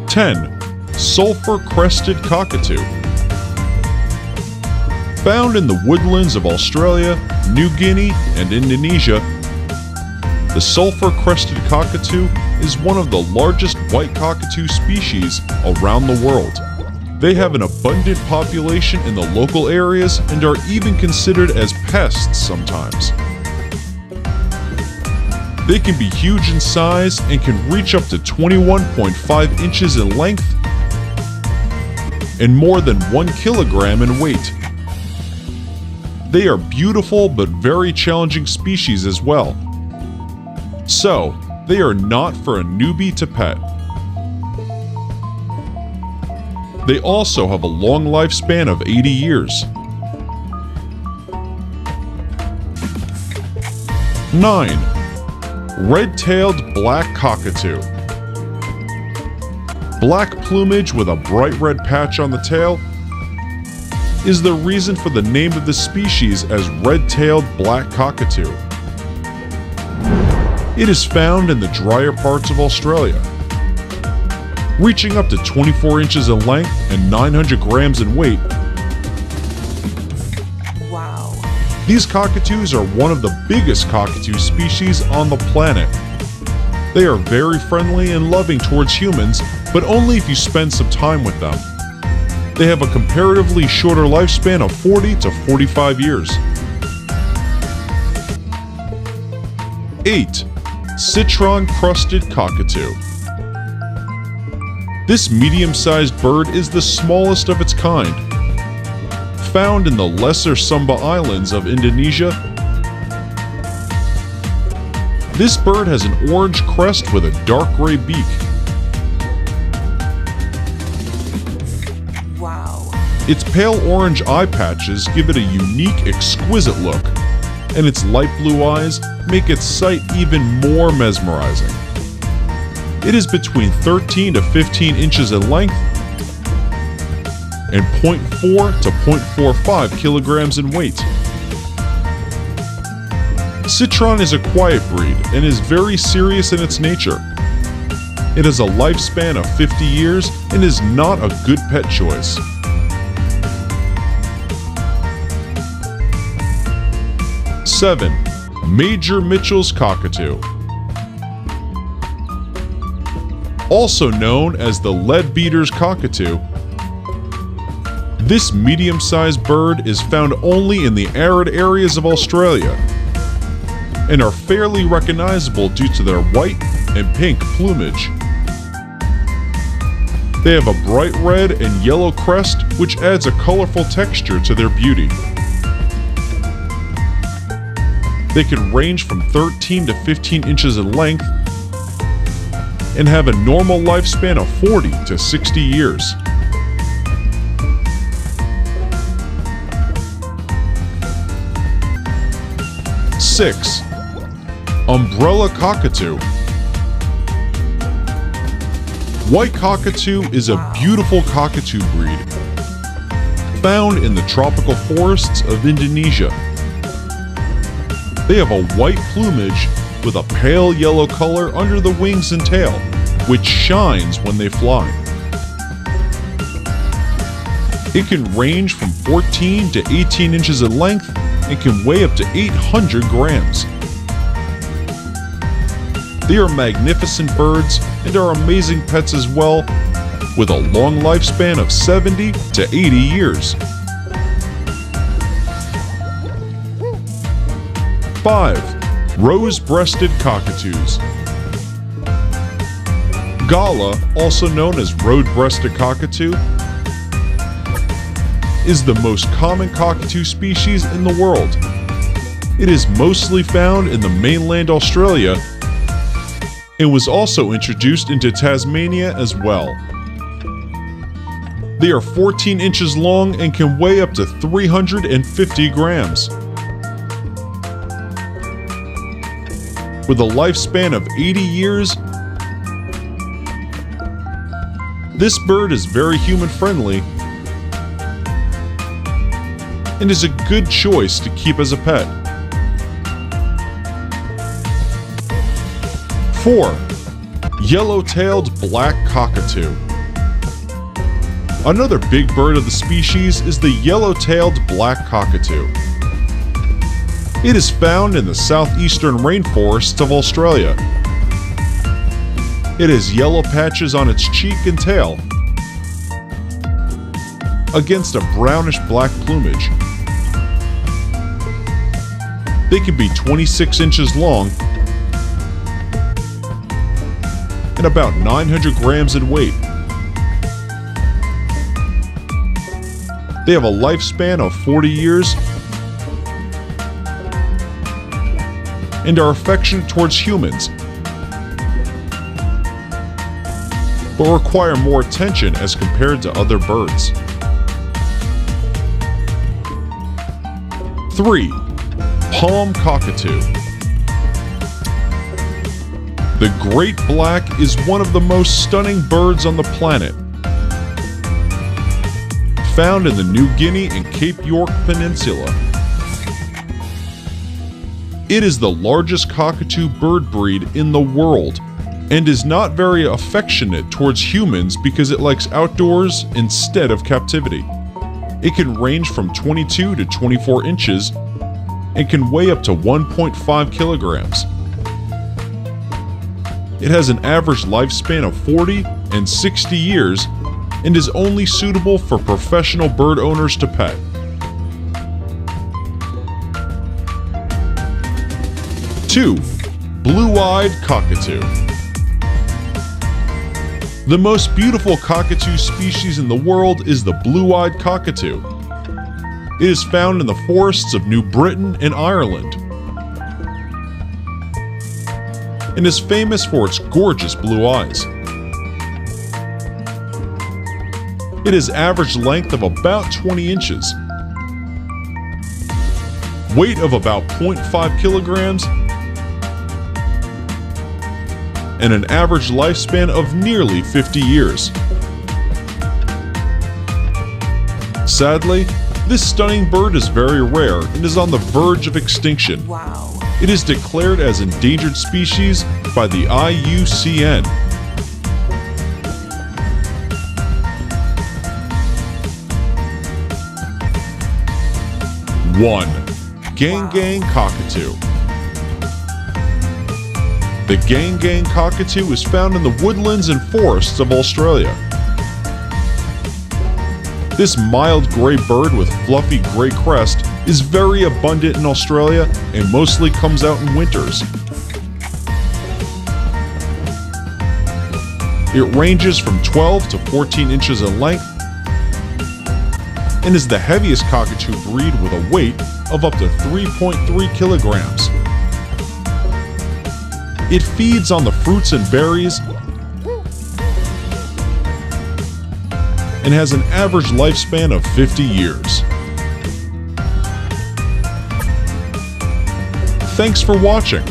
10. Sulphur-crested cockatoo. Found in the woodlands of Australia, New Guinea, and Indonesia, the sulphur-crested cockatoo is one of the largest white cockatoo species around the world. They have an abundant population in the local areas and are even considered as pests sometimes. They can be huge in size and can reach up to 21.5 inches in length and more than 1 kilogram in weight. They are beautiful but very challenging species as well. So, they are not for a newbie to pet. They also have a long lifespan of 80 years. 9. Red-tailed black cockatoo. Black plumage with a bright red patch on the tail is the reason for the name of the species as red-tailed black cockatoo. It is found in the drier parts of Australia, reaching up to 24 inches in length and 900 grams in weight. Wow. These cockatoos are one of the biggest cockatoo species on the planet. They are very friendly and loving towards humans, but only if you spend some time with them. They have a comparatively shorter lifespan of 40 to 45 years. 8. Citron-crusted cockatoo. This medium-sized bird is the smallest of its kind. Found in the Lesser Sumba Islands of Indonesia, this bird has an orange crest with a dark gray beak. Wow. Its pale orange eye patches give it a unique, exquisite look, and its light blue eyes make its sight even more mesmerizing. It is between 13 to 15 inches in length and 0.4 to 0.45 kilograms in weight. Citron is a quiet breed and is very serious in its nature. It has a lifespan of 50 years and is not a good pet choice. 7. Major Mitchell's cockatoo. Also known as the leadbeater's cockatoo, this medium-sized bird is found only in the arid areas of Australia and are fairly recognizable due to their white and pink plumage. They have a bright red and yellow crest which adds a colorful texture to their beauty. They can range from 13 to 15 inches in length and have a normal lifespan of 40 to 60 years. Six. Umbrella cockatoo. White cockatoo is a beautiful cockatoo breed found in the tropical forests of Indonesia. They have a white plumage with a pale yellow color under the wings and tail, which shines when they fly. It can range from 14 to 18 inches in length and can weigh up to 800 grams. They are magnificent birds and are amazing pets as well, with a long lifespan of 70 to 80 years. 5. Rose-breasted cockatoos. Gala, also known as road-breasted cockatoo, is the most common cockatoo species in the world. It is mostly found in the mainland Australia and was also introduced into Tasmania as well. They are 14 inches long and can weigh up to 350 grams. With a lifespan of 80 years, this bird is very human-friendly and is a good choice to keep as a pet. 4. Yellow-tailed black cockatoo. Another big bird of the species is the yellow-tailed black cockatoo. It is found in the southeastern rainforests of Australia. It has yellow patches on its cheek and tail against a brownish-black plumage. They can be 26 inches long and about 900 grams in weight. They have a lifespan of 40 years and are affectionate towards humans, but require more attention as compared to other birds. 3. Palm cockatoo. The great black is one of the most stunning birds on the planet. Found in the New Guinea and Cape York Peninsula. It is the largest cockatoo bird breed in the world and is not very affectionate towards humans because it likes outdoors instead of captivity. It can range from 22 to 24 inches and can weigh up to 1.5 kilograms. It has an average lifespan of 40 and 60 years and is only suitable for professional bird owners to pet. 2. Blue-eyed cockatoo. The most beautiful cockatoo species in the world is the blue-eyed cockatoo. It is found in the forests of New Britain and Ireland, and is famous for its gorgeous blue eyes. It has average length of about 20 inches, weight of about 0.5 kilograms, and an average lifespan of nearly 50 years. Sadly, this stunning bird is very rare and is on the verge of extinction. Wow. It is declared as endangered species by the IUCN. One. Gang cockatoo. The gang cockatoo is found in the woodlands and forests of Australia. This mild gray bird with fluffy gray crest is very abundant in Australia and mostly comes out in winters. It ranges from 12 to 14 inches in length and is the heaviest cockatoo breed with a weight of up to 3.3 kilograms. It feeds on the fruits and berries and has an average lifespan of 50 years. Thanks for watching.